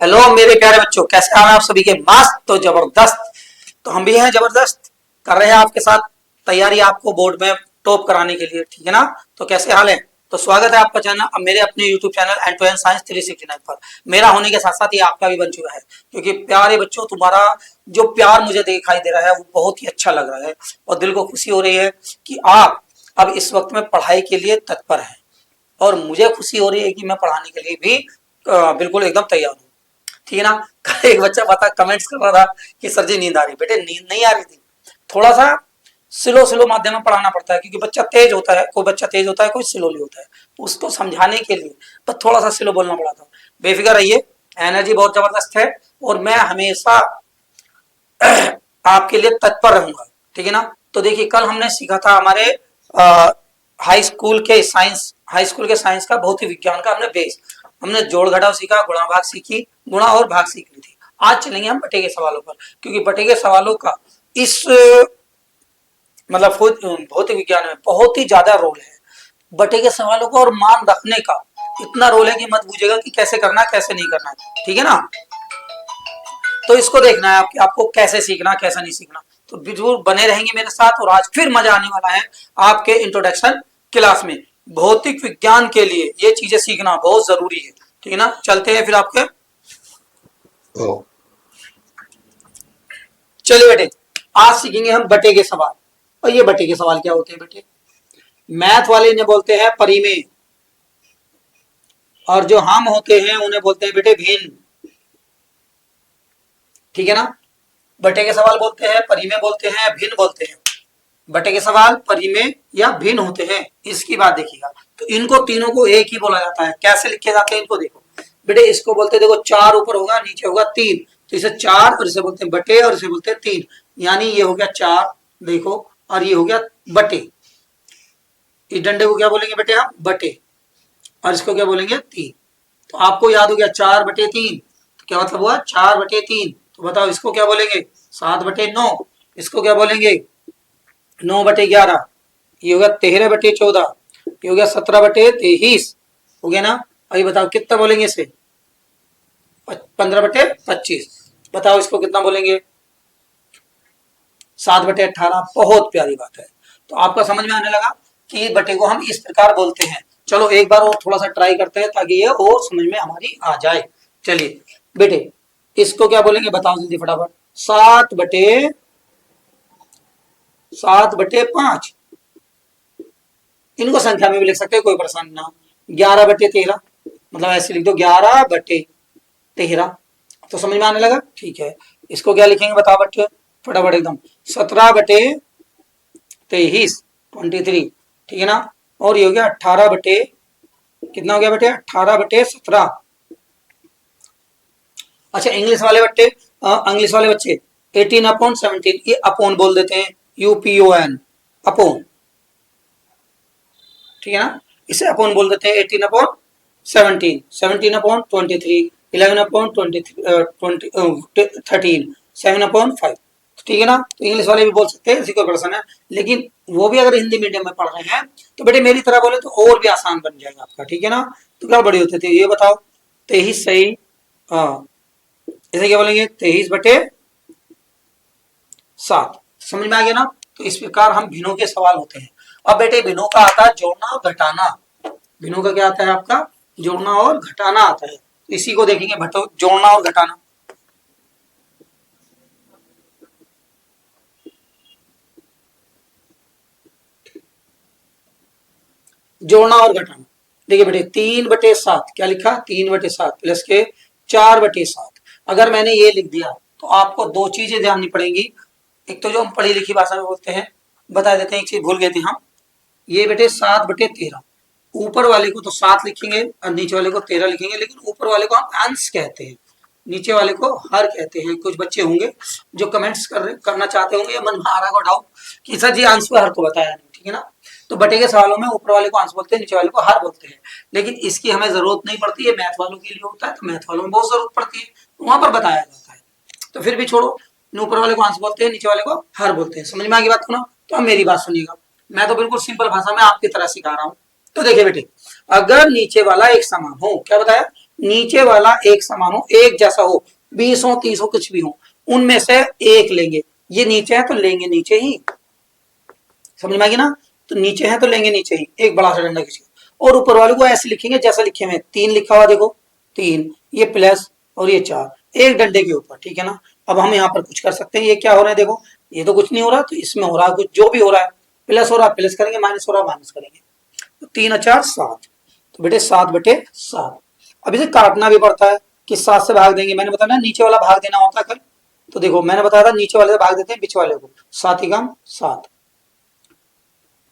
Hello मेरे प्यारे बच्चों, कैसे हाल है आप सभी के? मस्त तो जबरदस्त। तो हम भी हैं जबरदस्त, कर रहे हैं आपके साथ तैयारी आपको बोर्ड में टॉप कराने के लिए, ठीक है ना? तो कैसे हाल है? तो स्वागत है आपका चैनल, अब मेरे अपने YouTube channel end to end science 369 पर। मेरा होने के साथ साथ ये आपका भी बन चुका है, क्योंकि प्यारे बच्चों तुम्हारा जो प्यार मुझे दिखाई दे रहा है वो बहुत ही अच्छा लग रहा है और दिल को खुशी हो रही है कि आप अब इस वक्त में पढ़ाई के लिए तत्पर हैं। और मुझे खुशी हो रही है कि मैं पढ़ाने के लिए भी बिल्कुल एकदम तैयार हूँ, ठीक है ना? कल एक बच्चा बता कमेंट्स कर रहा था कि सर जी नींद आ रही। बेटे नींद नहीं आ रही थी, थोड़ा सा स्लो स्लो माध्यम में पढ़ाना पड़ता है, क्योंकि बच्चा तेज होता है, कोई बच्चा तेज होता है, कोई स्लोली होता है। तो उसको समझाने के लिए बस थोड़ा सा स्लो बोलना पड़ा था। बेफिक्र रहिए, एनर्जी बहुत जबरदस्त है और मैं हमेशा आपके लिए तत्पर रहूंगा, ठीक है ना? तो देखिए, कल हमने सीखा था हमारे हाई स्कूल के साइंस का भौतिक विज्ञान का हमने बेस, हमने जोड़ घटाव सीखा, गुणा भाग सीखी, गुणा और भाग सीख ली थी। आज चलेंगे हम बटे के सवालों पर, क्योंकि बटे के सवालों का इस मतलब भौतिक विज्ञान में बहुत ही ज्यादा रोल है। बटे के सवालों को और मान रखने का इतना रोल है कि मत पूछेगा कि कैसे करना है कैसे नहीं करना है, ठीक है ना? तो इसको देखना है आपको कैसे सीखना कैसे नहीं सीखना। तो जरूर बने रहेंगे मेरे साथ, और आज फिर मजा आने वाला है आपके इंट्रोडक्शन क्लास में। भौतिक विज्ञान के लिए ये चीजें सीखना बहुत जरूरी है, ठीक है ना? चलते हैं फिर आपके। चलिए बेटे, आज सीखेंगे हम बटे के सवाल। और ये बटे के सवाल क्या होते हैं बेटे? मैथ वाले इन्हें बोलते हैं परिमेय, और जो हम होते हैं उन्हें बोलते हैं बेटे भिन्न, ठीक है ना? बटे के सवाल बोलते हैं, परिमेय बोलते हैं, भिन्न बोलते हैं। बटे के सवाल परिमेय या भिन्न होते हैं, इसकी बात देखिएगा। तो इनको तीनों को एक ही बोला जाता है। कैसे लिखे जाते हैं इनको देखो बेटे। इसको बोलते हैं, देखो, चार ऊपर होगा, नीचे होगा तीन, तो इसे चार, और इसे बोलते हैं बटे, और इसे बोलते हैं तीन। यानी ये हो गया चार, देखो, और ये हो गया बटे। इस डंडे को क्या बोलेंगे बेटे हम? बटे। और इसको क्या बोलेंगे? तीन। तो आपको याद हो गया 4/3, तो क्या मतलब हुआ? 4/3। तो बताओ इसको क्या बोलेंगे? 7/9। इसको क्या बोलेंगे? 9/11। ये हो गया 13/14। ये हो गया 17/23। हो गया ना? अभी बताओ कितना बोलेंगे इसे? 15/25। बताओ इसको कितना बोलेंगे? 7/18। बहुत प्यारी बात है। तो आपका समझ में आने लगा कि बटे को हम इस प्रकार बोलते हैं। चलो एक बार और थोड़ा सा ट्राई करते हैं, ताकि ये और समझ में हमारी आ जाए। चलिए बेटे, इसको क्या बोलेंगे? बताओ जल्दी फटाफट। 7/5। इनको संख्या में भी लिख सकते हैं, कोई परेशानी ना। 11/13, मतलब ऐसे लिख दो 11/13। तो समझ में आने लगा? ठीक है। इसको क्या लिखेंगे बताओ बच्चे, फटाफट एकदम। 17/23, 23, ठीक है ना? और ये हो गया 18 बटे, कितना हो गया बेटे? 18/17। अच्छा, इंग्लिश वाले बच्चे 18/17, ये अपोन बोल देते हैं, UPON, अपोन, ठीक है ना? इसे अपोन बोल देते हैं। 18/17, 17/23, 11/13, 7/5, ठीक है ना? तो इंग्लिश वाले भी बोल सकते हैं, इसी को प्रश्न है। लेकिन वो भी अगर हिंदी मीडियम में पढ़ रहे हैं तो बेटे मेरी तरह बोले तो और भी आसान बन जाएगा आपका, ठीक है ना? तो क्या बड़ी होते थे ये बताओ? 23 सही, हाँ, इसे क्या बोलेंगे? 23/7। समझ में आ गया ना? तो इस प्रकार हम भिन्नों के सवाल होते हैं। अब बेटे भिन्नों का आता है जोड़ना और घटाना। भिन्नों का क्या आता है आपका? जोड़ना और घटाना आता है। तो इसी को देखेंगे, जोड़ना और घटाना। जोड़ना और घटाना देखिए बेटे, 3/7, क्या लिखा? 3/7 प्लस के 4/7। अगर मैंने ये लिख दिया तो आपको दो चीजें ध्यान पड़ेंगी। एक तो जो हम पढ़ी लिखी भाषा में बोलते हैं, बता देते हैं, एक चीज भूल गए थे हम। ये बेटे 7/13, ऊपर वाले को तो 7 लिखेंगे और नीचे वाले को 13 लिखेंगे, लेकिन ऊपर वाले को हम अंश कहते हैं, नीचे वाले को हर कहते हैं। कुछ बच्चे होंगे जो कमेंट्स करना चाहते होंगे, या मन में आ रहा होगा डाउट कि सर जी अंश को हर को बताया नहीं, ठीक है ना? तो बटे के सवालों में ऊपर वाले को अंश बोलते हैं, नीचे वाले को हर बोलते हैं। लेकिन इसकी हमें जरूरत नहीं पड़ती है, मैथ वालों के लिए होता है, तो मैथ वालों में बहुत जरूरत पड़ती है, वहां पर बताया जाता है। तो फिर भी छोड़ो, ऊपर वाले को अंश बोलते हैं, नीचे वाले को हर बोलते हैं। समझ में आ गई बात को ना? तो अब मेरी बात सुनिएगा, मैं तो बिल्कुल सिंपल भाषा में आपकी तरह सिखा रहा हूं। तो देखिए बेटे, अगर नीचे वाला एक समान हो, क्या बताया? नीचे वाला एक समान हो, एक जैसा हो, 20 हो 30 हो कुछ भी हो, उनमें से एक लेंगे। ये नीचे है तो लेंगे नीचे ही, समझ में आएगी ना। तो नीचे है तो लेंगे नीचे ही, एक बड़ा सा डंडा खींचेंगे और ऊपर वाले को ऐसे लिखेंगे जैसा लिखे हुए 3 लिखा हुआ देखो, 3 ये प्लस और ये 4 एक डंडे के ऊपर, ठीक है ना। अब हम यहाँ पर कुछ कर सकते हैं, ये क्या हो रहा है देखो, ये तो कुछ नहीं हो रहा, तो इसमें हो रहा है कुछ, जो भी हो रहा है, प्लस हो रहा है प्लस करेंगे, माइनस हो रहा है माइनस करेंगे। तो 3 और 4 7, तो बेटे 7/7। अब इसे काटना भी पड़ता है कि 7 से भाग देंगे, मैंने बताया ना नीचे वाला भाग देना होता है कल। तो देखो मैंने बताया था नीचे वाले से भाग देते हैं बीच वाले को, 7 ही काम 7,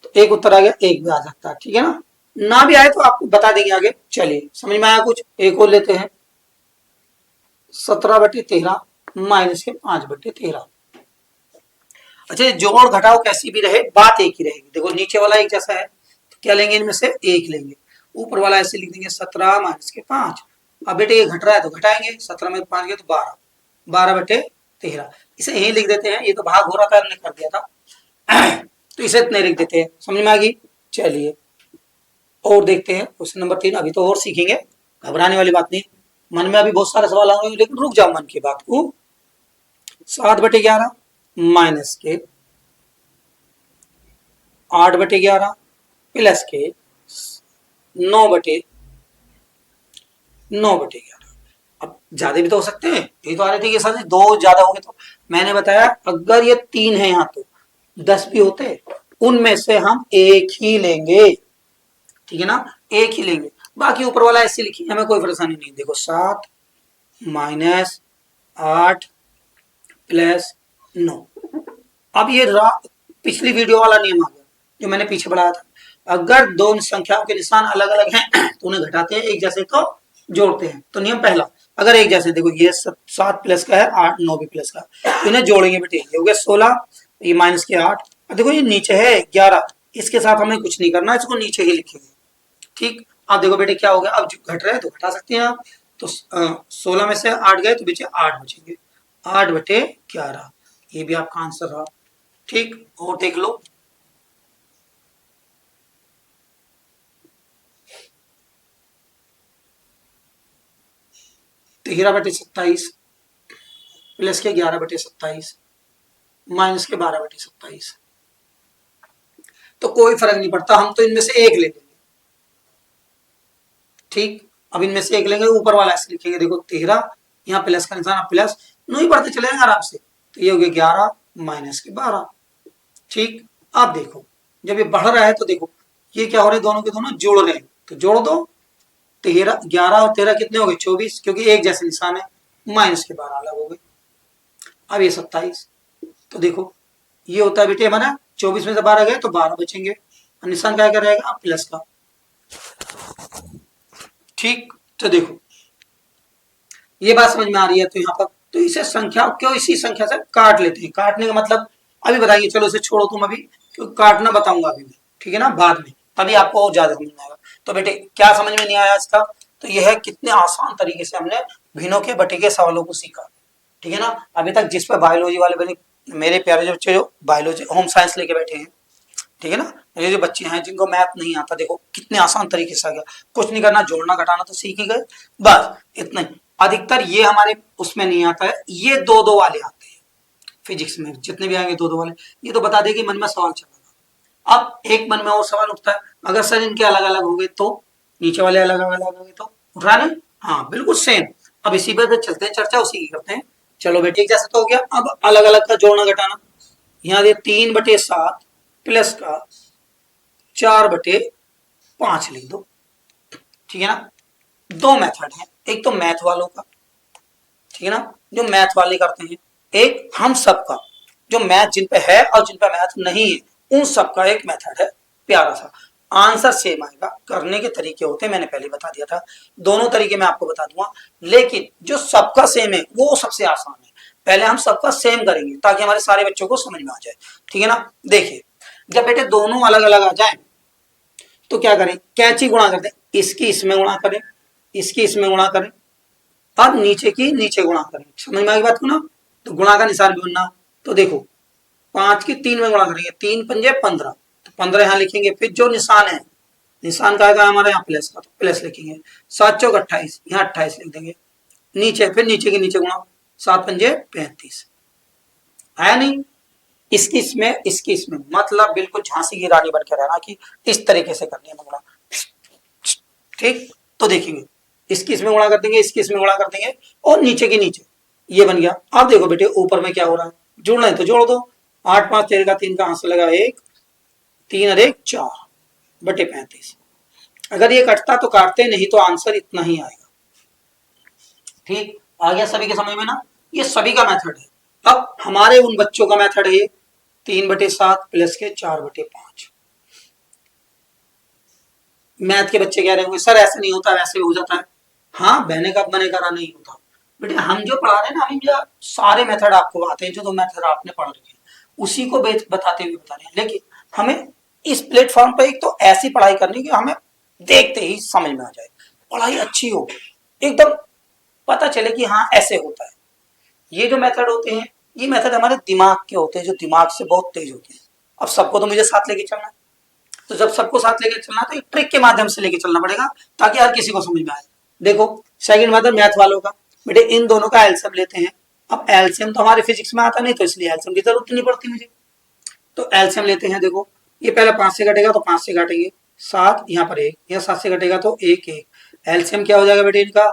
तो एक उत्तर आ गया, एक भी आ सकता है, ठीक है ना भी आए तो आपको बता देंगे आगे। चलिए समझ में आया कुछ, एक और लेते हैं, 17/13 माइनस के 5/13। अच्छा जोड़ घटाओ कैसी भी रहे बात एक ही रहेगी, देखो नीचे वाला एक जैसा है तो क्या लेंगे, इनमें से एक लेंगे, ऊपर वाला ऐसे लिख देंगे 17 माइनस के 5। अब बेटे ये घट रहा है तो घटाएंगे, 17 में 5 गए तो 12, 12/13। इसे यही लिख देते हैं, ये तो भाग हो रहा था हमने कर दिया था तो इसे इतने लिख देते हैं, समझ में आ गई। चलिए और देखते हैं क्वेश्चन नंबर 3, अभी तो और सीखेंगे, घबराने वाली बात नहीं, मन में अभी बहुत सारे सवाल आएंगे लेकिन रुक जाओ मन की बात को। 7/11 माइनस के 8/11 प्लस के 9/11। अब ज्यादा भी तो हो सकते हैं, ये तो आ रहे थे कि सर दो ज्यादा होंगे, तो मैंने बताया अगर ये 3 है यहाँ तो 10 भी होते, उनमें से हम एक ही लेंगे, ठीक है ना, एक ही लेंगे, बाकी ऊपर वाला ऐसे लिखिए, हमें कोई परेशानी नहीं। देखो 7 माइनस 8 प्लस 9। अब ये पिछली वीडियो वाला नियम आ गया जो मैंने पीछे बढ़ाया था, अगर दोनों संख्याओं के निशान अलग अलग हैं तो उन्हें घटाते हैं, एक जैसे तो जोड़ते हैं। तो नियम पहला, अगर एक जैसे देखो ये 7 प्लस का है 8 9 भी प्लस का, तो इन्हें जोड़ेंगे बेटे, ये हो गया 16, ये माइनस के 8, देखो ये नीचे है 11, इसके साथ हमें कुछ नहीं करना, इसको नीचे ही लिखेंगे, ठीक। अब देखो बेटे क्या हो गया, अब जो घट रहा है तो घटा सकते हैं आप, तो 16 में से 8 गए तो बचे 8 बचेंगे, 8/11, ये भी आपका आंसर रहा, ठीक। और देख लो 13/27 प्लस के 11/27 माइनस के 12/27, तो कोई फर्क नहीं पड़ता, हम तो इनमें से एक ले लेंगे, ठीक। अब इनमें से एक लेंगे, ऊपर वाला ऐसे लिखेंगे, देखो 13, यहाँ प्लस का निशान प्लस, नहीं पढ़ते चले जाएंगे आराम से, तो ये हो गया 11 माइनस के 12, ठीक। अब देखो जब ये बढ़ रहा है तो देखो ये क्या हो रहे हैं, दोनों के दोनों जोड़ रहे हैं, तो जोड़ दो, 13 11 और 13 कितने हो गए 24, क्योंकि एक जैसे निशान है, माइनस के 12 अलग हो गए। अब ये 27, तो देखो ये होता है बेटे हमारा 24 में से 12 गए तो 12 बचेंगे, निशान क्या क्या रहेगा प्लस का, ठीक। तो देखो ये बात समझ में आ रही है, तो यहाँ पर तो इसे संख्या क्यों इसी संख्या से काट लेते हैं, काटने का मतलब अभी बताइए, चलो इसे छोड़ो तुम अभी, क्योंकि काटना बताऊंगा अभी मैं, ठीक है ना, बाद में, तभी आपको और ज्यादा समझ में आएगा। तो बेटे क्या समझ में नहीं आया इसका, तो यह है कितने आसान तरीके से हमने भिन्नों के बटे के सवालों को सीखा, ठीक है ना। अभी तक जिस पे बायोलॉजी वाले मेरे प्यारे जो बच्चे जो बायोलॉजी होम साइंस लेके बैठे हैं, ठीक है ना, ये जो बच्चे हैं जिनको मैथ नहीं आता, देखो कितने आसान तरीके से आ गया, कुछ नहीं करना, जोड़ना घटाना तो सीख ही गए, बस इतना ही। अधिकतर ये हमारे उसमें नहीं आता है, ये 2-2 वाले आते हैं फिजिक्स में, जितने भी आएंगे 2-2 वाले, ये तो बता देगी मन में सवाल चलेगा। अब एक मन में और सवाल उठता है, अगर सर इनके अलग अलग हो गए तो, नीचे वाले अलग अलग हो गए तो, उठ रहा है ना, हाँ बिल्कुल सेम। अब इसी पर चलते हैं, चर्चा उसी की करते हैं। चलो बेटे एक जैसा तो हो गया, अब अलग अलग का जोड़ना घटाना, यहाँ 3/7 प्लस का 4/5 लिख दो, ठीक है ना। दो मेथड है, एक तो मैथ वालों का, ठीक है ना, जो मैथ वाले करते हैं, एक हम सबका जो मैथ जिन पे है और जिन पे मैथ नहीं है उन सबका एक मेथड है प्यारा सा, आंसर सेम आएगा, करने के तरीके होते हैं मैंने पहले बता दिया था, दोनों तरीके मैं आपको बता दूंगा, लेकिन जो सबका सेम है वो सबसे आसान है, पहले हम सबका सेम करेंगे ताकि हमारे सारे बच्चों को समझ में आ जाए, ठीक है ना। देखिए जब बेटे दोनों अलग अलग आ जाए तो क्या करें, कैंची गुणा कर दें, इसकी इसमें गुणा करें, इसकी इसमें गुणा करें, अब नीचे की नीचे गुणा करें, समझ में आई बात को ना। तो गुणा का निशान भी बनना, तो देखो 5 की 3 में गुणा करेंगे, 3 पंजे 15, तो 15 यहाँ लिखेंगे, फिर जो निशान है निशान का हमारे यहाँ प्लस का, तो प्लस लिखेंगे। 7 चौक 28, यहाँ 28 लिख देंगे। नीचे फिर नीचे के नीचे गुणा, 7 पंजे 35, आया नहीं। इसकी इसमें मतलब बिल्कुल झांसी की रानी बन के रहना कि इस तरीके से करनी है गुणा, ठीक। तो देखेंगे इसकी इसमें गुणा कर देंगे, इसकी इसमें गुणा कर देंगे, और नीचे की नीचे ये बन गया। अब देखो बेटे ऊपर में क्या हो रहा है, जोड़ना है तो जोड़ दो। 8 5 13 का 3 का आंसर लगा 1, 3 और 1 4 बटे 35। अगर ये कटता तो काटते, नहीं तो आंसर इतना ही आएगा, ठीक। आ गया सभी के समझ में ना, ये सभी का मेथड है। अब हमारे उन बच्चों का मेथड है 3/7 प्लस के 4/5। मैथ के बच्चे कह रहे होंगे सर ऐसे नहीं होता, वैसे हो जाता है। हाँ, बहने का बने करा नहीं होता बेटे, हम जो पढ़ा रहे हैं ना, हम जो सारे मेथड आपको आते हैं, जो तो मेथड आपने पढ़ रखे हैं उसी को बताते हुए बता रहे हैं। लेकिन हमें इस प्लेटफॉर्म पर एक तो ऐसी पढ़ाई करनी कि हमें देखते ही समझ में आ जाए, पढ़ाई अच्छी हो, एकदम पता चले कि हाँ ऐसे होता है। ये जो मेथड होते हैं, ये मेथड हमारे दिमाग के होते हैं, जो दिमाग से बहुत तेज होते हैं। अब सबको तो मुझे साथ लेके चलना है, तो जब सबको साथ लेके चलना तो एक ट्रिक के माध्यम से लेके चलना पड़ेगा ताकि हर किसी को समझ में आए। देखो सेकंड मेथड मैथ वालों का, बेटे इन दोनों का एलसीएम लेते हैं। अब एलसीएम तो हमारे फिजिक्स में आता नहीं, तो इसलिए एलसीएम की जरूरत नहीं पड़ती मुझे। तो एलसीएम लेते हैं। देखो ये पहले 5 से घटेगा तो 5 से काटेंगे, 7 यहाँ पर 1, यह 7 से घटेगा तो 1 1। एलसीएम क्या हो जाएगा बेटे इनका,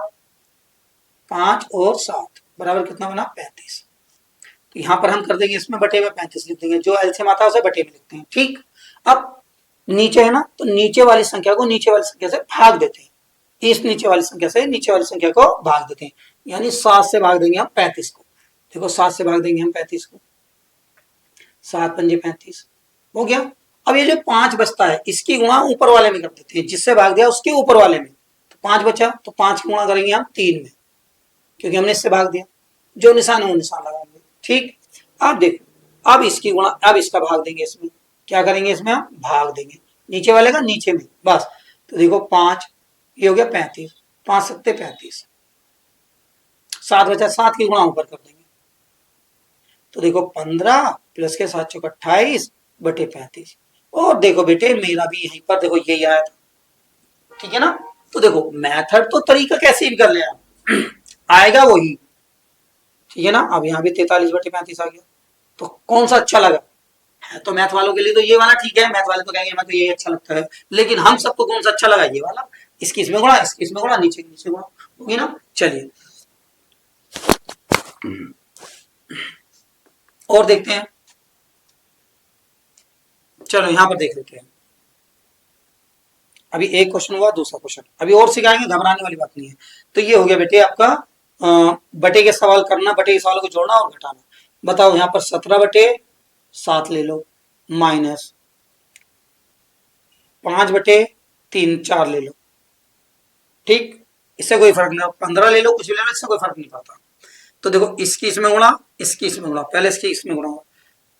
5 और 7 बराबर कितना बना 35। तो यहाँ पर हम कर देंगे इसमें बटे में 35 लिख देंगे, जो एलसीएम आता है उसे बटे में लिखते हैं, ठीक। अब नीचे है ना, तो नीचे वाली संख्या को नीचे वाली संख्या से भाग देते हैं, इस नीचे वाली संख्या से नीचे वाली संख्या को भाग देते हैं, यानी 7 से भाग देंगे हम 35 को। देखो 7 से भाग देंगे हम 35 को, 7 पंजे 35 हो गया। अब ये जो 5 बचता है इसकी गुणा ऊपर वाले में कर देते हैं, जिससे भाग दिया उसके ऊपर वाले में, तो 5 बचा, तो 5 की गुणा करेंगे हम 3 में, क्योंकि हमने इससे भाग दिया, जो निशान है वो निशान लगाएंगे, ठीक। अब देखो अब इसकी गुणा, अब इसका भाग देंगे, इसमें क्या करेंगे, इसमें हम भाग देंगे नीचे वाले का नीचे में, बस। तो देखो 5, ये हो गया 35, 5 सत्ते 35, 7 बचा, 7 की गुणा ऊपर कर देंगे, तो देखो 15 प्लस के 7 चौक 28 बटे 35। और देखो बेटे मेरा भी यहीं पर देखो यही आया था, ठीक है ना। तो देखो मेथड तो तरीका कैसे भी कर ले आप आएगा वही, ठीक है ना। अब यहाँ भी 43 बटे 35 आ गया, तो कौन सा अच्छा लगा है, तो मैथ वालों के लिए तो ये वाला ठीक है, मैथ वाले तो कहेंगे मैं तो ये अच्छा लगता है, लेकिन हम सबको कौन सा अच्छा लगा, ये वाला। इसकी इसमें गुणा, इसकी इसमें गुणा, नीचे नीचे गुणा, होगी ना। चलिए और देखते हैं, चलो यहां पर देख लेते हैं। अभी एक क्वेश्चन हुआ, दूसरा क्वेश्चन अभी और सिखाएंगे, घबराने वाली बात नहीं है। तो ये हो गया बेटे आपका बटे के सवाल करना, बटे के सवालों को जोड़ना और घटाना। बताओ यहाँ पर 17/7 ले लो, माइनस 5/3 4 ले लो, ठीक। इससे कोई फर्क नहीं, 15 ले लो, कुछ भी ले लो, इससे कोई फर्क नहीं पड़ता। तो देखो इसकी इसमें गुणा, इसकी इसमें गुणा, पहले इसकी इसमें गुणा,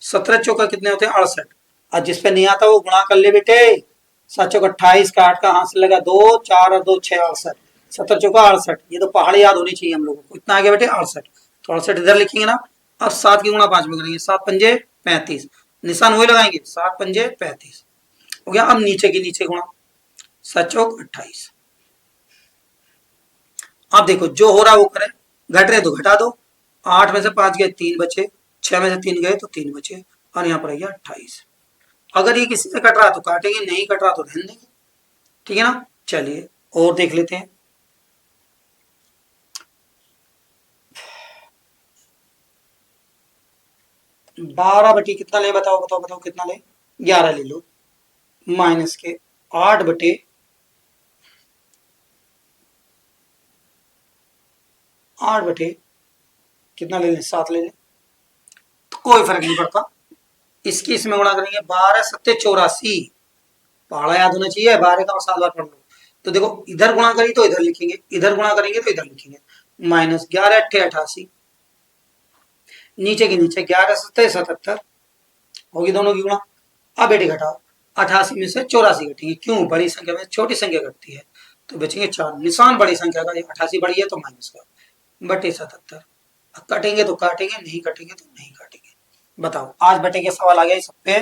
17 चौका कितने होते हैं 68, और जिस पे नहीं आता वो गुणा कर ले बेटे। 7 चौका 28 का 8 का हाथ से लगा 2, 4 और 2 6 68, 17 चौका 68, ये तो पहाड़ याद होनी चाहिए हम लोगों को। इतना आ गया बेटे 68, तो 68 इधर लिखेंगे ना। अब 7 की गुणा 5 में करेंगे, 7 पंजे 35, निशान वही लगाएंगे, 7 पंजे 35 हो गया। अब नीचे की नीचे गुणा, 7 चौक 28। अब देखो जो हो रहा है वो करें, घट रहे तो घटा दो, 8 में से 5 गए 3 बचे, 6 में से 3 गए तो 3 बचे, और यहाँ पर आ गया 28। अगर ये किसी से कट रहा तो काटेंगे, नहीं कट रहा तो रहने देंगे, ठीक है ना। चलिए और देख लेते हैं। बारह बटी कितना ले, बताओ बताओ बताओ कितना ले, 11 ले लो, माइनस के 8 बटे 8 बटे कितना ले लें, 7 ले लें, तो कोई फर्क नहीं पड़ता। इसकी इसमें गुणा करेंगे, 12 सत्ते 84, पहाड़ा याद होना चाहिए, 12 का 7 बार पढ़ लो। तो देखो इधर गुणा करी तो इधर लिखेंगे, इधर गुणा करेंगे तो इधर लिखेंगे, माइनस 11 अट्ठे 88, नीचे के नीचे 11 सत्ते 77 होगी दोनों की गुणा। अब बेटे घटाओ, 88 में से 84 घटेंगे, क्यों, बड़ी संख्या में छोटी संख्या घटती है, तो बचेंगे 4, निशान बड़ी संख्या का, 88 बड़ी है तो माइनस का, बटे 77। कटेंगे तो काटेंगे, नहीं कटेंगे तो नहीं काटेंगे। बताओ आज बटे के सवाल आ गए सब पे,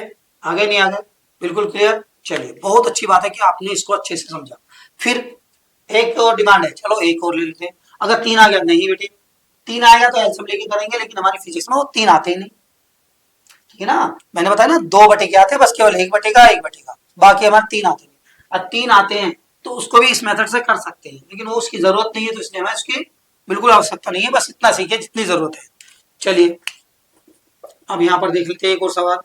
आगे नहीं आ गए, बिल्कुल क्लियर। चलिए बहुत अच्छी बात है कि आपने इसको अच्छे से समझा। फिर एक और डिमांड है, चलो एक और ले लेते हैं। अगर 3 आ गया, नहीं बेटे 3 आएगा तो एलसीएम लेके करेंगे, लेकिन हमारी फिजिक्स में वो 3 आते ही नहीं, ठीक है ना। मैंने बताया ना 2 बटे के आते हैं, बस केवल 1 बटेगा 1 बटेगा, बाकी हमारे 3 आते हैं। अब 3 आते हैं तो उसको भी इस मेथड से कर सकते हैं, लेकिन वो उसकी जरूरत नहीं है, तो इसलिए हमें उसकी बिल्कुल आवश्यकता नहीं है, बस इतना सीखे जितनी जरूरत है। चलिए अब यहाँ पर देख लेते हैं एक और सवाल।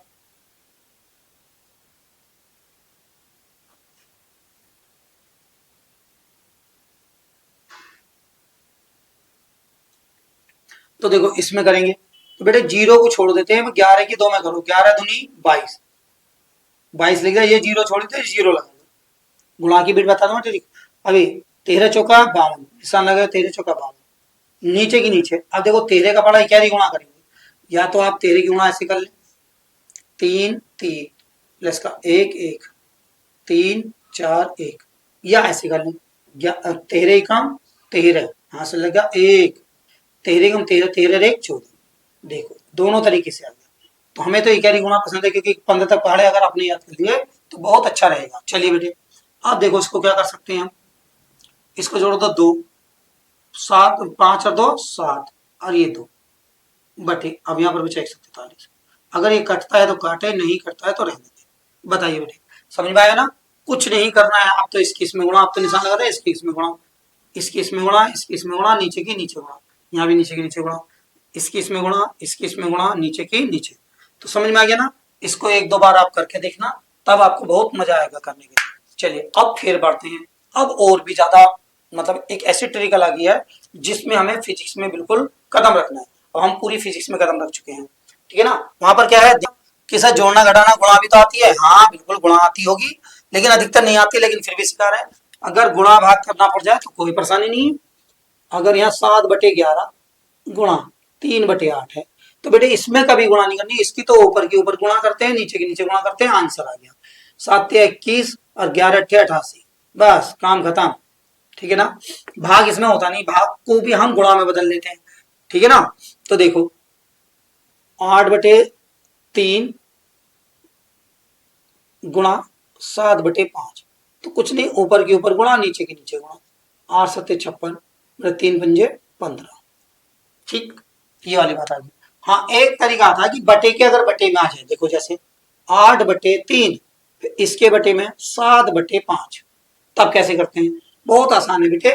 तो देखो इसमें करेंगे तो बेटे 0 को छोड़ देते हैं, 11 की 2 में करो, 11 दूनी 22, 22 लिख दिया, ये 0 छोड़ देते 0 लगा दो, गुणा की बिट बता दो ठीक। अभी 13 चौका 52, निशान लगा 13 चौका 52, नीचे की नीचे। अब देखो 13 का पड़ा क्या गुणा करेंगे, या तो आप 13 की गुणा ऐसे कर ले, 3 3 प्लस का 1 1 3 4 1, या ऐसे कर ले 13 कम 13, यहां से लगा 1, 13 कम 13 13 1 14। देखो दोनों तरीके से आ गया। तो हमें तो इक्यारी गुणा पसंद है, क्योंकि 15 तक पढ़े अगर आपने याद कर लिए तो बहुत अच्छा रहेगा। चलिए बेटे अब देखो इसको क्या कर सकते हैं हम, इसको जोड़ दो 2 7, 5 और 2 7, और ये 2 बटे, अब यहाँ पर बचा 143। अगर ये कटता है तो काटे, नहीं कटता है तो रहने दे। बताइए बेटे समझ में आया ना, कुछ नहीं करना है। आप तो इसकी इसमें गुणा, आप तो निशान लगा रहे इसकी इसमें गुणा, इसकी इसमें गुणा, इसकी इसमें गुणा, नीचे की नीचे गुणा, यहाँ भी नीचे की नीचे गुणा, इसकी इसमें गुणा, इसकी इसमें गुणा, नीचे की नीचे। तो समझ में आ गया ना। इसको 1-2 बार आप करके देखना, तब आपको बहुत मजा आएगा करने के। चलिए अब फिर बढ़ते हैं। अब और भी ज्यादा मतलब एक ऐसी ट्रिक आ गई है जिसमें हमें फिजिक्स में बिल्कुल कदम रखना है, और हम पूरी फिजिक्स में कदम रख चुके हैं, ठीक है ना। वहां पर क्या है कि सर जोड़ना घटाना गुणा भी तो आती है, हाँ बिल्कुल गुणा आती होगी, लेकिन अधिकतर नहीं आती, लेकिन फिर भी सिखा रहे हैं। अगर गुणा भाग करना पड़ जाए तो कोई परेशानी नहीं है। अगर यहाँ 7/11 गुणा 3/8 है, तो बेटे इसमें कभी गुणा नहीं करनी, इसकी तो ऊपर के ऊपर गुणा करते हैं, नीचे के नीचे गुणा करते हैं, आंसर आ गया 7 21 और 11 88, बस काम खत्म, ठीक है ना। भाग इसमें होता नहीं, भाग को भी हम गुणा में बदल लेते हैं, ठीक है ना। तो देखो 8/3 गुणा 7/5, तो कुछ नहीं, ऊपर के ऊपर गुणा, नीचे के नीचे गुणा, 8 7 56, 3 5 15, ठीक, ये वाली बात आ गई। हाँ एक तरीका था कि बटे के अगर बटे में आ जाए, देखो जैसे 8/3, इसके बटे में 7/5, तब कैसे करते हैं, बहुत आसान है बेटे,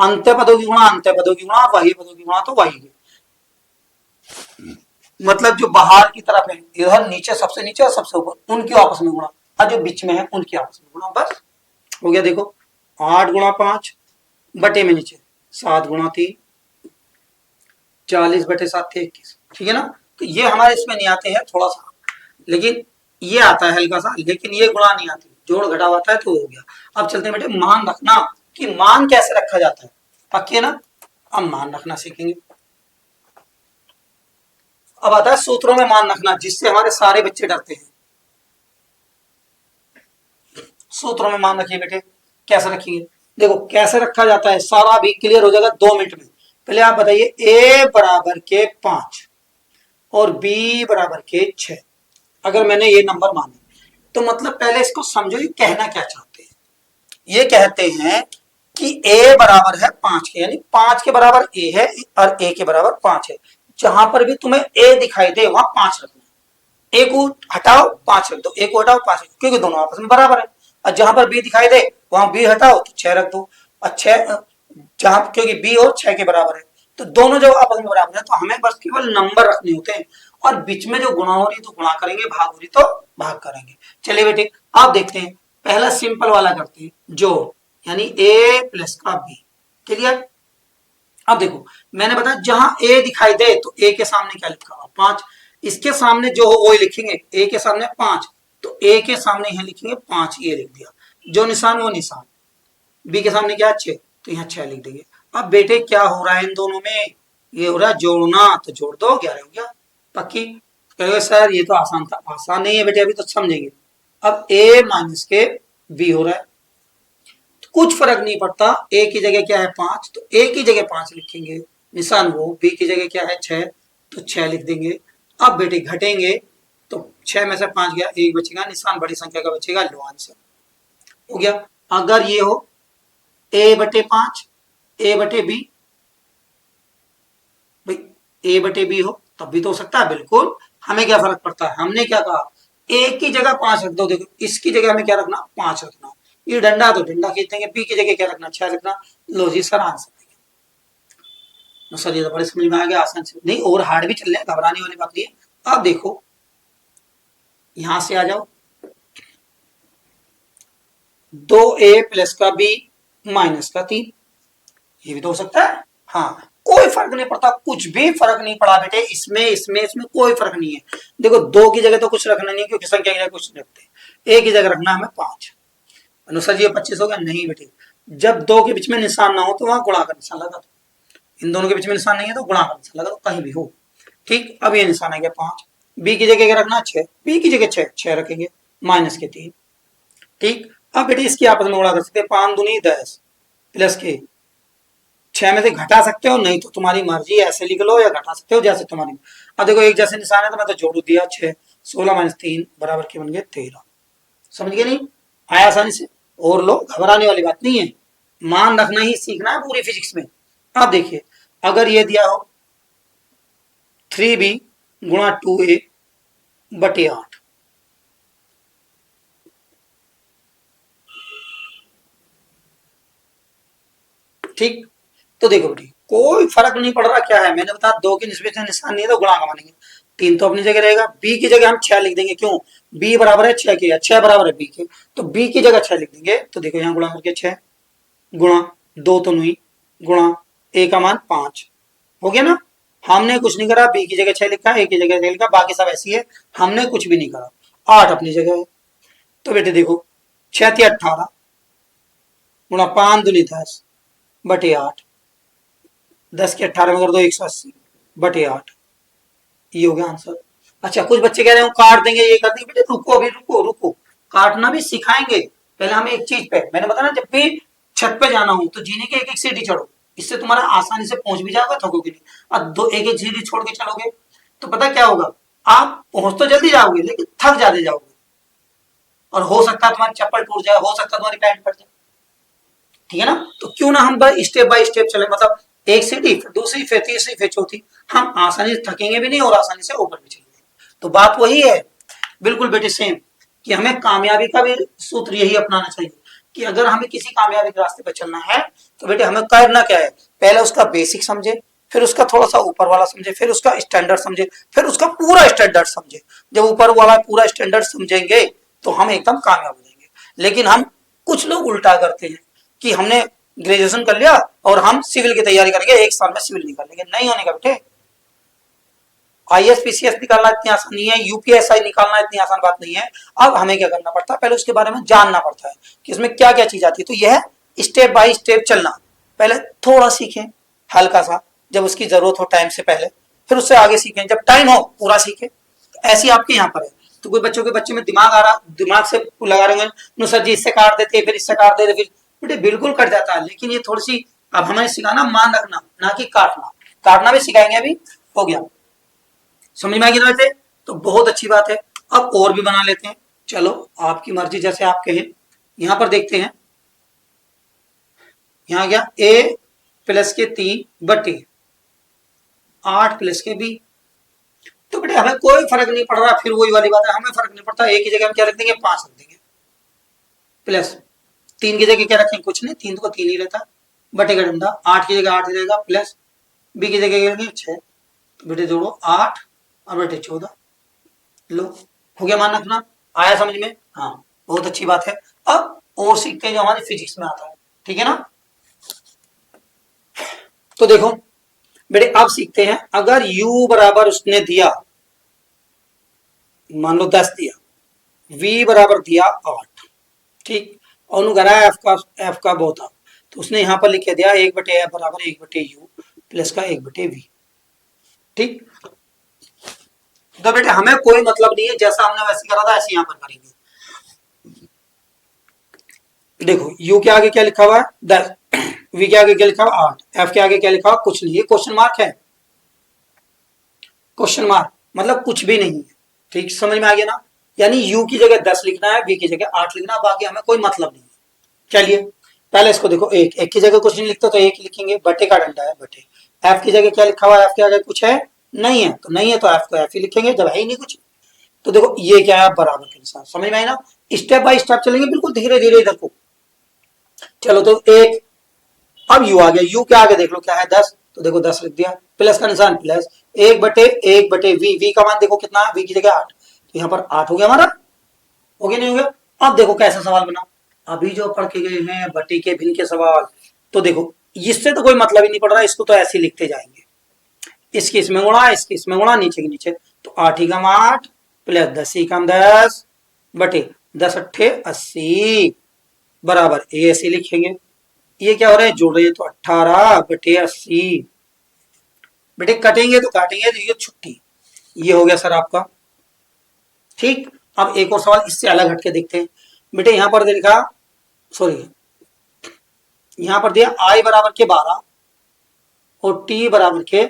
अंत्य पदों की गुणा अंत्य पदों की गुणा, बाह्य पदों की गुणा तो बाह्य की, मतलब जो बाहर की तरफ है इधर नीचे, सबसे नीचे और सबसे ऊपर, उनकी आपस में गुणा, और जो बीच में है उनकी आपस में गुणा, बस हो गया। देखो 8 गुणा 5 बटे में नीचे 7 गुणा 3, 40/7 21, ठीक है ना। तो ये हमारे इसमें नहीं आते हैं थोड़ा सा, लेकिन ये आता है हल्का सा, लेकिन ये गुणा नहीं आती, जोड़ घटाव आता है तो हो गया। अब चलते हैं बेटे, मान रखना कि मान कैसे रखा जाता है, पक्के ना। अब मान रखना सीखेंगे। अब आता है सूत्रों में मान रखना, जिससे हमारे सारे बच्चे डरते हैं। सूत्रों में मान रखिए बेटे, कैसे रखिए, देखो कैसे रखा जाता है, सारा भी क्लियर हो जाएगा 2 मिनट में। पहले आप बताइए a बराबर के 5 और b बराबर के 6, अगर मैंने ये नंबर माने तो मतलब पहले इसको समझो ये कहना क्या चाहते हैं। ये कहते हैं कि a बराबर है 5 के, यानी 5 के बराबर a है और a के बराबर 5 है। जहां पर भी तुम्हें a दिखाई दे वहां 5 रखना, a को हटाओ 5 रख दो, a को हटाओ 5 रख दो, क्योंकि दोनों आपस में बराबर है। और जहां पर b दिखाई दे वहां b हटाओ तो 6 रख दो, और 6 जहां, क्योंकि b और 6 के बराबर है, तो दोनों जब आपस में बराबर है तो हमें बस केवल नंबर रखने होते हैं, और बीच में जो गुणा हो रही तो गुणा करेंगे, भाग हो रही तो भाग करेंगे। चलिए बेटे आप देखते हैं, पहला सिंपल वाला करते हैं, जोड़, यानी a प्लस का b, क्लियर। अब देखो मैंने बताया जहां a दिखाई दे तो a के सामने क्या लिखा हुआ 5, इसके सामने जो हो वही लिखेंगे, a के सामने 5 तो a के सामने यहां लिखेंगे 5, ये लिख दिया, जो निशान वो निशान। b के सामने क्या 6 तो यहाँ 6 लिख देंगे। अब बेटे क्या हो रहा है इन दोनों में, ये हो रहा है जोड़ना, तो जोड़ दो 11 हो गया, पक्की। कहोगे सर ये तो आसान था, आसान नहीं है बेटे, अभी तो समझेंगे। अब a माइनस के b हो रहा है, तो कुछ फर्क नहीं पड़ता, a की जगह क्या है 5 तो a की जगह 5 लिखेंगे, निशान वो, b की जगह क्या है 6 तो 6 लिख देंगे। अब बेटे घटेंगे तो 6 में से 5 गया, 1 बचेगा, निशान बड़ी संख्या का बचेगा, लो आंसर। हो गया। अगर ये हो a/5 a/b, भाई a/b हो तब भी तो हो सकता है, बिल्कुल। हमें क्या फर्क पड़ता है, हमने क्या कहा, a की जगह 5 रख दो। देखो इसकी जगह हमें क्या रखना, 5 रखना। ये डंडा तो डंडा खींच देंगे, b की जगह क्या रखना, 6 रखना। लो जी सर आंसर। सर ये तो बड़े समझ में आ गया, आसान से नहीं, और हार्ड भी चल रहे हैं, घबराने वाली बात नहीं है। अब देखो यहां से आ जाओ, 2a+b-3, ये भी तो हो सकता है। हाँ, कोई फर्क नहीं पड़ता, कुछ भी फर्क नहीं पड़ा बेटे, इसमें कोई फर्क नहीं है। देखो 2 की जगह तो कुछ रखना नहीं है, क्योंकि संख्या की जगह कुछ नहीं रखते। a की जगह रखना हमें 5। अनुसार जी 25 हो गया, नहीं बेटे, जब 2 के बीच में निशान ना हो तो वहां गुणा का निशान लगा दो। इन दोनों के बीच में निशान नहीं है तो गुणा का निशान लगा दो, कहीं भी हो। ठीक, अब ये निशान आ गया 5। बी की जगह क्या रखना, 6, बी की जगह 6 रखेंगे, -3। ठीक, अब बेटे इसकी आपस में गुणा कर सकते हैं, 5 दूनी 10 प्लस के 6 में से घटा सकते हो, नहीं तो तुम्हारी मर्जी, ऐसे लिख लो या घटा सकते हो जैसे तुम्हारी। अब देखो एक जैसे निशान है तो मैं तो जोड़ दिया, 6 16 - 3 बराबर के बन गए 13। समझ गए नहीं, आया आसानी से। और लो, घबराने वाली बात नहीं है, मान रखना ही सीखना है पूरी फिजिक्स में। अब देखिए अगर ये दिया हो 3b गुणा 2a/8, ठीक, तो देखो बेटी कोई फर्क नहीं पड़ रहा क्या है, मैंने बताया 2 की निस्बत में निशान नहीं है तो गुणा का मानेंगे। 3 तो अपनी जगह रहेगा, b की जगह हम 6 लिख देंगे, क्यों, b बराबर है 6 के, 6 बराबर है b के, तो b की जगह 6 लिख देंगे। तो देखो यहाँ गुणा करके 6 गुणा 2 तो नहीं, गुणा a का मान 5 हो गया ना। हमने कुछ नहीं करा, b की जगह 6 लिखा, a की जगह 6 लिखा, बाकी सब ऐसी है, हमने कुछ भी नहीं करा। 8 अपनी जगह है, तो बेटे देखो 6 × 18 गुणा 5 दूनी 10/8, 10 के 18 में कर दो 180/8, ये हो गया आंसर। अच्छा कुछ बच्चे कह रहे हैं काट देंगे, ये कर देंगे, बेटे रुको, अभी रुको रुको, काटना भी सिखाएंगे। पहले हमें एक चीज पे, मैंने बताया ना, जब भी छत पे जाना हो तो जीने के एक एक सीढ़ी चढ़ो, इससे तुम्हारा आसानी से पहुंच भी जाओगे, थकोगे नहीं। अब दो एक एक सीढ़ी छोड़ के चलोगे तो पता क्या होगा, आप पहुंच तो जल्दी जाओगे लेकिन थक ज्यादा जाओगे, और हो सकता है तुम्हारी चप्पल टूट जाए, हो सकता है तुम्हारी पैंट फट जाए। ठीक है ना, तो क्यों ना हम स्टेप बाय स्टेप चले, मतलब एक सीढ़ी फिर दूसरी फिर तीसरी फिर चौथी, हम आसानी से थकेंगे भी नहीं और आसानी से ऊपर भी चलेंगे। तो बात वही है, बिल्कुल बेटे सेम, कि हमें कामयाबी का भी सूत्र यही अपनाना चाहिए, कि अगर हमें किसी कामयाबी के रास्ते पर चलना है तो बेटे हमें करना क्या है, पहले उसका बेसिक समझे, फिर उसका थोड़ा सा ऊपर वाला समझे, फिर उसका स्टैंडर्ड समझे, फिर उसका पूरा स्टैंडर्ड समझे। जब ऊपर वाला पूरा स्टैंडर्ड समझेंगे तो हम एकदम कामयाब हो जाएंगे। लेकिन हम कुछ लोग उल्टा करते हैं कि हमने ग्रेजुएशन कर लिया और हम सिविल की तैयारी करेंगे, 1 साल में सिविल निकाल लेंगे, नहीं होने का बेटे। IAS-PCS निकालना इतनी आसान नहीं है, UPSI निकालना इतनी आसान बात नहीं है। अब हमें क्या करना पड़ता है, पहले उसके बारे में जानना पड़ता है कि इसमें क्या क्या चीज आती है। तो यह स्टेप बाय स्टेप चलना, पहले थोड़ा सीखें हल्का सा जब उसकी जरूरत हो टाइम से पहले, फिर उससे आगे सीखें जब टाइम हो पूरा सीखें। ऐसी आपके यहाँ पर है, तो कोई बच्चों के बच्चे में दिमाग आ रहा, दिमाग से लगा रहे होंगे सर जी इससे काट देते फिर इससे काट देते, फिर बेटे बिल्कुल कट जाता है, लेकिन ये थोड़ी सी अब हमें सिखाना मान रखना, ना कि काटना। काटना भी सिखाएंगे, अभी हो गया, समझ में आ गई वैसे, तो बहुत अच्छी बात है। अब और भी बना लेते हैं, चलो आपकी मर्जी, जैसे आप कहें। यहां पर देखते हैं, यहां गया a+3/8 प्लस के b। तो बेटे हमें कोई फर्क नहीं पड़ रहा, फिर वही वाली बात है, हमें फर्क नहीं पड़ता, a की जगह हम क्या रख देंगे, 5 रख देंगे, प्लस 3 की जगह क्या रखेंगे, कुछ नहीं, 3 को 3 ही रहता, बटे का डंडा, 8 की जगह 8 ही रहेगा, प्लस b की जगह क्या रखेंगे 6, तो बेटे जोड़ो 8 और बेटे 14, लो हो गया मान रखना। आया समझ में, हाँ बहुत अच्छी बात है। अब और सीखते हैं जो हमारी फिजिक्स में आता है, ठीक है ना। तो देखो बेटे अब सीखते हैं, अगर u बराबर उसने दिया, मान लो 10 दिया, v बराबर दिया 8, ठीक, और उन्होंने f का बहुत, तो उसने यहां पर लिखे दिया 1/f बराबर 1/u प्लस का 1/v, ठीक। तो बेटे हमें कोई मतलब नहीं है, जैसा हमने वैसे करा था ऐसे यहां पर करेंगे। देखो u के आगे क्या लिखा हुआ है 10, v के आगे क्या लिखा हुआ 8, f के आगे क्या लिखा हुआ कुछ नहीं, ये क्वेश्चन मार्क है, क्वेश्चन मार्क मतलब कुछ भी नहीं है, ठीक, समझ में आ गया ना। यानी u की जगह 10 लिखना है, v की जगह 8 लिखना, बाकी हमें कोई मतलब नहीं है। चलिए पहले इसको देखो, एक एक की जगह कुछ नहीं लिखते तो एक लिखेंगे, बटे का डंडा है बटे। एफ की जगह क्या लिखा हुआ है, एफ की जगह कुछ है नहीं है, तो नहीं है तो एफ को एफ ही लिखेंगे, जब है ही नहीं कुछ। तो देखो ये क्या है, बराबर के अनुसार, समझ में आई ना। स्टेप बाय स्टेप चलेंगे बिल्कुल धीरे धीरे इधर को। चलो तो एक, अब यू आ गया, यू के आगे देख लो क्या है 10, तो देखो 10 लिख दिया, प्लस का निशान प्लस, एक बटे वी, वी का मान देखो कितना है, वी की जगह 8, तो यहाँ पर 8 हो गया हमारा, हो गया नहीं हो गया। अब देखो कैसा सवाल बना, अभी जो पढ़ के गए हैं बटी के भिन्न के सवाल, तो देखो इससे तो कोई मतलब ही नहीं पड़ रहा, इसको तो ऐसे ही लिखते जाएंगे, इसकी इसमें गुणा, इसकी इसमें गुणा, नीचे के नीचे, तो 8 ही कम 8 प्लस 10 ही कम 10 बटे 10 अट्ठे 80 बराबर, ये ऐसे लिखेंगे। ये क्या हो रहा है, जोड़ रहे हैं, तो 18 बटे 80, बेटे कटेंगे तो काटेंगे, तो ये छुट्टी, ये हो गया सर आपका। ठीक, अब एक और सवाल इससे अलग हटके देखते हैं। बेटे यहां पर देखा, सॉरी यहां पर दिया आई बराबर के 12 और टी बराबर के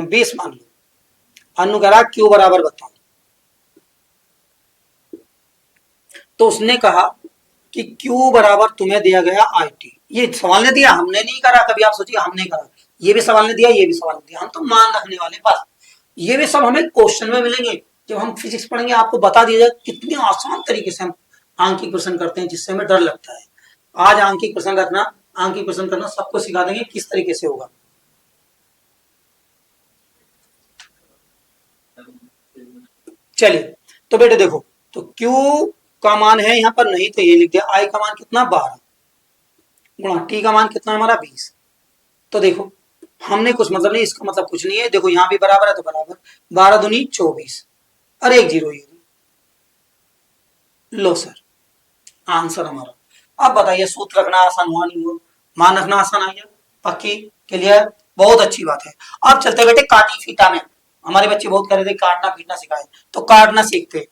20 मान लो, अनु कह रहा क्यू बराबर बताओ, तो उसने कहा कि Q बराबर तुम्हें दिया गया IT, ये सवाल ने दिया, हमने नहीं करा, कभी आप सोचिए हमने करा, ये भी सवाल ने दिया, ये भी सवाल ने दिया, हम तो मान रखने वाले बस। ये भी सब हमें क्वेश्चन में मिलेंगे, जब हम फिजिक्स पढ़ेंगे आपको बता दिया जाए कितनी आसान तरीके से हम आंकिक प्रश्न करते हैं, जिससे हमें डर लगता है। आज आंकिक प्रश्न रखना, आंकिक प्रश्न करना सबको सिखा देंगे किस तरीके से होगा। चलिए तो बेटे देखो, तो Q का मान है यहाँ पर नहीं, तो ये लिख दिया, I का मान कितना 12 गुणा T का मान कितना हमारा 20, तो देखो हमने कुछ मतलब नहीं, इसका मतलब कुछ नहीं है, देखो यहाँ भी बराबर है तो बराबर, 12 दूनी 24 और एक जीरो, ये लो सर आंसर हमारा। अब बताइए सूत्र रखना आसान हुआ नहीं हुआ, मान रखना आसान आ गया, पक्की क्लियर, बहुत अच्छी बात है। अब चलते बेटे काटी फीटा में, हमारे बच्चे बहुत कह रहे थे काटना पीटना सिखाए, तो काटना सीखते,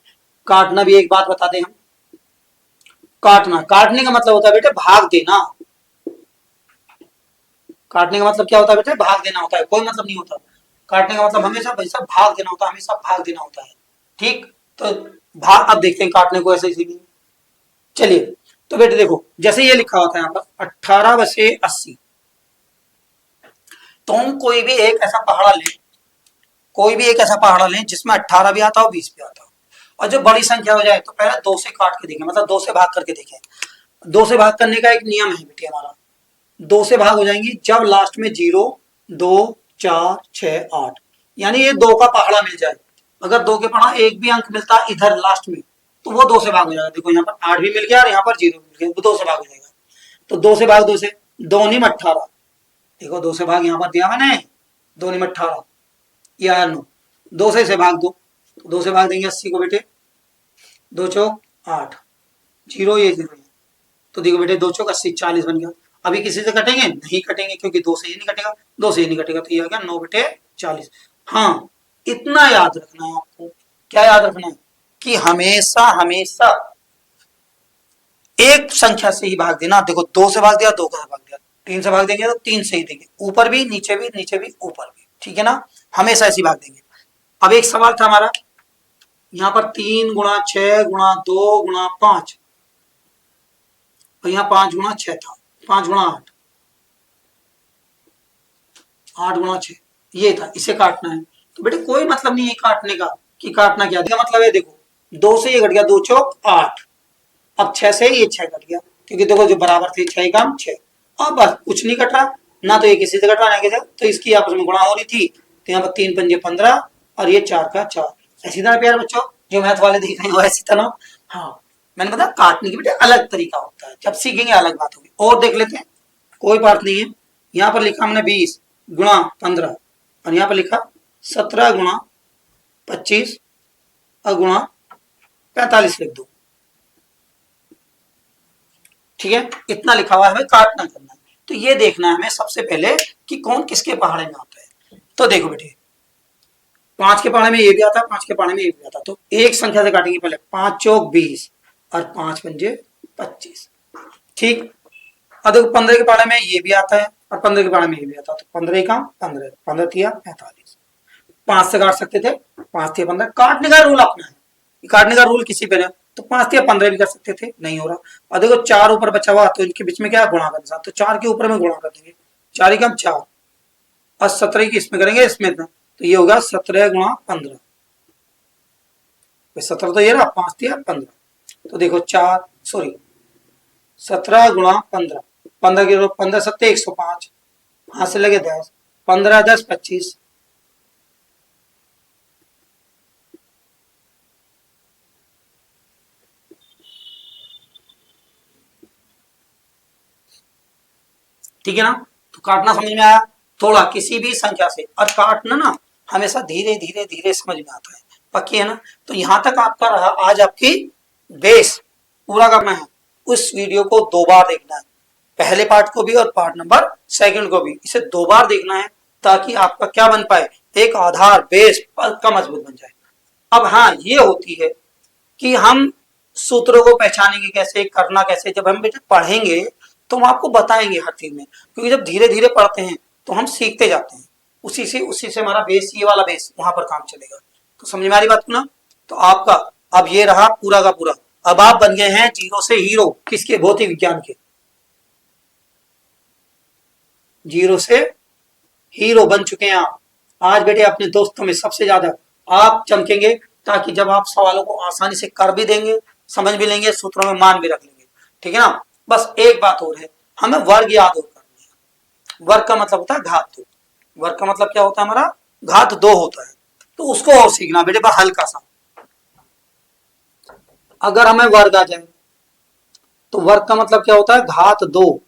काटना भी एक बात बता दें हम, काटना, काटने का मतलब होता है बेटे भाग देना, काटने का मतलब क्या होता है बेटे, भाग देना होता है, कोई मतलब नहीं होता, काटने का मतलब हमेशा वैसा भाग देना होता है, हमेशा भाग देना होता है। ठीक, तो भाग, अब देखते हैं काटने को ऐसे इसीलिए। चलिए तो बेटे देखो जैसे ये लिखा होता है यहाँ पर 18/80, तो हम कोई भी एक ऐसा पहाड़ा लें, कोई भी एक ऐसा पहाड़ा लें जिसमें 18 भी आता हो 20 भी आता हो, और जो बड़ी संख्या हो जाए तो पहले 2 से काट के देखें, मतलब 2 से भाग करके देखें। 2 से भाग करने का एक नियम है बेटे हमारा, 2 से भाग हो जाएंगी जब लास्ट में 0 2 4 6 8, यानी ये 2 का पहाड़ा मिल जाए, अगर 2 के पहाड़ा एक भी अंक मिलता है इधर लास्ट में, तो वो 2 से भाग हो जाएगा। देखो यहाँ पर 8 भी मिल गया और यहाँ पर 0 मिल गया, वो 2 से भाग हो जाएगा। तो 2 से भाग 2 से, 2 निम 18, देखो 2 से भाग यहाँ पर दिया मैंने, 2 निम 18, ये आया 9, 2 से भाग दो, तो 2 से भाग देंगे 80 को बेटे, 2 चौक 8, 0 ये 0, तो देखो बेटे 2 चौक 80, 40 बन गया। अभी किसी से कटेंगे नहीं कटेंगे, क्योंकि 2 से ये नहीं कटेगा, 2 से ये नहीं कटेगा, तो ये आ गया 9 बटे 40। हाँ इतना याद रखना है आपको, क्या याद रखना है कि हमेशा हमेशा एक संख्या से ही भाग देना। देखो 2 से भाग दिया, 2 का भाग दिया, 3 से भाग देंगे तो 3 से ही देंगे, ऊपर भी नीचे भी, नीचे भी ऊपर भी, ठीक है ना, हमेशा ऐसी भाग देंगे। अब एक सवाल था हमारा यहाँ पर 3 गुणा 6 गुणा 2 गुणा 5, और यहाँ 5 गुणा 6 था, 5 गुणा 8, 8 गुणा 6 ये था, इसे काटना है। तो बेटे कोई मतलब नहीं है काटने का, कि काटना क्या मतलब है, देखो 2 से ये घट गया, 2 चौक 8, अब 6 से ये 6 कट गया, क्योंकि देखो जो बराबर थे 6 कम 6, अब बस कुछ नहीं कट रहा ना, तो ये किसी से कट रहा ना किसी, तो इसकी आपस में गुणा हो रही थी, तो यहाँ पर 3 पंजे 15 और ये 4 का 4, ऐसी तरह प्यार बच्चों जो मैथ वाले देख रहे हो ऐसी तरह। हाँ मैंने बताया काटने की बेटे अलग तरीका होता है, जब सीखेंगे अलग बात होगी। और देख लेते हैं, कोई बात नहीं है, यहाँ पर लिखा हमने 20 गुणा 15 और यहाँ पर लिखा 17 गुणा 25 और गुणा 45 लिख दो, ठीक है, इतना लिखा हुआ है, हमें काटना करना है। तो ये देखना है हमें सबसे पहले कि कौन किसके पहाड़े में आता है। तो देखो बेटे 5 के पहाड़े में ये भी आता है, 5 के पहाड़े में ये भी आता है, तो एक संख्या से काटेंगे पहले, 5 चौक 20 और 5 पंजे 25, ठीक। अब देखो 15 के पहाड़े में ये भी आता है और 15 के पहाड़े में ये भी आता है, तो 15 का 15, 15 तिया 45, 5 से काट सकते थे, 5 तिया 15, काटने का रूल अपना है, काटने का रूल किसी पे नहीं, तो 5 या 15 भी कर सकते थे, नहीं हो रहा। और देखो 4 ऊपर बचा हुआ, तो इनके बीच में क्या गुणा कर साथ, तो 4 के ऊपर में गुणा कर देंगे, 4 कम 4 और 17 की इसमें करेंगे, इसमें तो ये होगा 17 गुणा 15, 17 तो ये रहा, 5 या 15, तो देखो 17 गुणा 15, 15 की 15 7 105, हाथ से लगे 10, 15 10 25, ठीक है ना। तो काटना समझ में आया, थोड़ा किसी भी संख्या से, और काटना ना हमेशा धीरे धीरे धीरे समझ में आता है, पक्की है ना। तो यहां तक आपका रहा आज आपकी बेस पूरा करना है। उस वीडियो को 2 बार देखना है, पहले पार्ट को भी और पार्ट नंबर 2 को भी, इसे 2 बार देखना है ताकि आपका क्या बन पाए, एक आधार बेस पक्का मजबूत बन जाए। अब हाँ ये होती है कि हम सूत्रों को पहचानेंगे कैसे, करना कैसे, जब हम बेटा पढ़ेंगे तो हम आपको बताएंगे हर चीज में, क्योंकि जब धीरे धीरे पढ़ते हैं तो हम सीखते जाते हैं, उसी से हमारा बेस, ये वाला बेस वहां पर काम चलेगा। तो समझ में आ रही बात को ना। तो आपका अब ये रहा पूरा का पूरा, अब आप बन गए हैं जीरो से हीरो, किसके, भौतिक विज्ञान के, जीरो से हीरो बन चुके हैं आप। आज बेटे अपने दोस्तों में सबसे ज्यादा आप चमकेंगे, ताकि जब आप सवालों को आसानी से कर भी देंगे, समझ भी लेंगे, सूत्रों में मान भी रख लेंगे, ठीक है ना। बस एक बात और है, हमें वर्ग याद और करनी है। वर्ग का मतलब होता है घात 2, वर्ग का मतलब क्या होता है हमारा, घात 2 होता है। तो उसको और सीखना बेटे बस हल्का सा। अगर हमें वर्ग आ जाए तो वर्ग का मतलब क्या होता है, घात 2।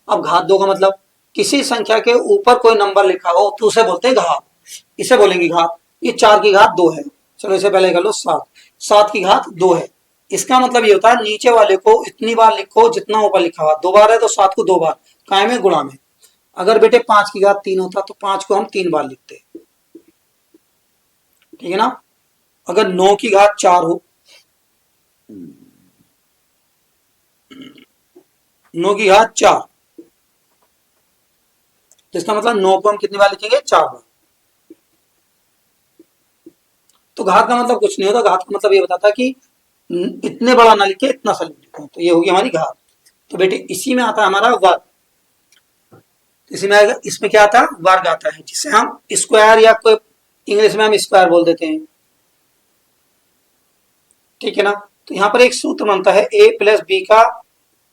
अब घात 2 का मतलब किसी संख्या के ऊपर कोई नंबर लिखा हो तो उसे बोलते हैं घात, इसे बोलेंगे घात। ये 4 की घात 2 है, चलो इसे पहले कर लो 7, 7 की घात 2 है। इसका मतलब ये होता है नीचे वाले को इतनी बार लिखो जितना ऊपर लिखा हुआ, 2 बार है तो 7 को 2 बार, काय में गुणा में। अगर बेटे 5 की घात 3 होता तो 5 को हम 3 बार लिखते, ठीक है ना। अगर 9 की घात 4 हो, 9 की घात 4, तो इसका मतलब 9 को हम कितनी बार लिखेंगे, 4 बार। तो घात का मतलब कुछ नहीं होता, घात का मतलब ये बताता है कि इतने बड़ा ना लिखे, इतना सा लिखे, तो ये होगी हमारी घात। तो बेटे इसी में आता है हमारा वर्ग, इसी में आएगा, इसमें क्या आता है, वर्ग आता है, जिसे हम स्क्वायर या कोई इंग्लिश में हम स्क्वायर बोल देते हैं, ठीक है ना। तो यहाँ पर एक सूत्र बनता है a प्लस बी का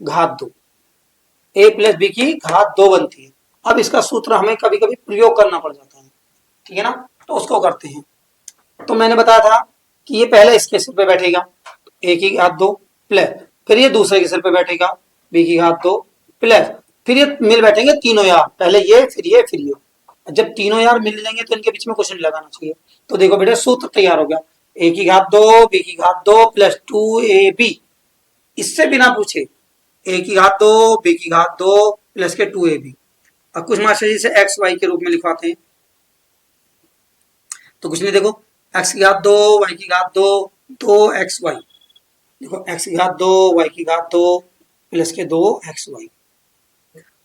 घात 2, a प्लस बी की घात 2 बनती है। अब इसका सूत्र हमें कभी कभी प्रयोग करना पड़ जाता है, ठीक है ना, तो उसको करते हैं। तो मैंने बताया था कि ये पहले इसके सिर पे बैठेगा, a की घात 2 प्लस, फिर ये दूसरे के सिर पे बैठेगा b की घात 2 प्लस, फिर ये मिल बैठेंगे तीनों यार, पहले ये फिर ये फिर ये। जब तीनों यार मिल जाएंगे तो इनके बीच में कुछ नहीं लगाना चाहिए। तो देखो बेटे सूत्र तैयार हो गया, a की घात 2 b की घात 2 प्लस 2ab, इससे बिना पूछे a की घात 2 b की घात 2 प्लस के 2ab। अब कुछ मास्टर जी से एक्स वाई के रूप में लिखवाते हैं, तो कुछ नहीं, देखो x की घात 2 y की घात 2 2xy, देखो x की घात 2 y की घात 2 प्लस के 2xy।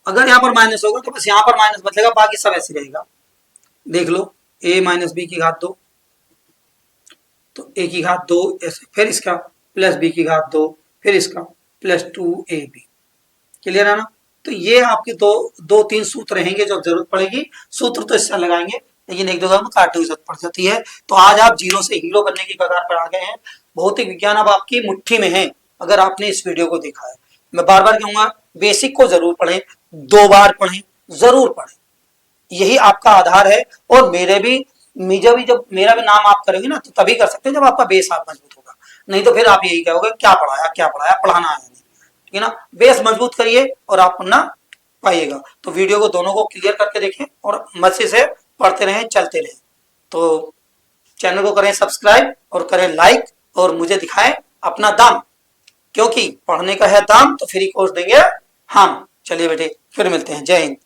अगर यहाँ पर माइनस होगा तो बस यहाँ पर माइनस बचेगा, बाकी सब ऐसे रहेगा। देख लो a माइनस बी की घात 2, तो a की घात 2 ऐसे, फिर इसका प्लस b की घात 2, फिर इसका प्लस 2ab। क्लियर है ना। तो ये आपके दो तीन सूत्र रहेंगे जो जरूरत पड़ेगी, सूत्र तो इससे लगाएंगे, लेकिन एक दो में काटने की जरूरत पड़ जाती है। तो आज आप जीरो से हीरो बनने की कगार पर आ गए हैं, भौतिक विज्ञान अब आपकी मुट्ठी में है अगर आपने इस वीडियो को देखा है। मैं बार बार कहूंगा बेसिक को जरूर पढ़ें, 2 बार पढ़ें, जरूर पढ़ें, यही आपका आधार है। और मेरा भी नाम आप करेंगे ना तो तभी कर सकते हैं जब आपका बेस आप मजबूत होगा, नहीं तो फिर आप यही कहोगे क्या पढ़ाया, पढ़ाना आया नहीं, ठीक है ना। बेस मजबूत करिए और आप पढ़ना पाइएगा। तो वीडियो को दोनों को क्लियर करके देखें और मजे से पढ़ते रहें, चलते रहें। तो चैनल को करें सब्सक्राइब और करें लाइक, और मुझे दिखाएं अपना दाम, क्योंकि पढ़ने का है दाम तो फ्री कोर्स देंगे हम। चलिए बेटे फिर मिलते हैं, जय हिंद।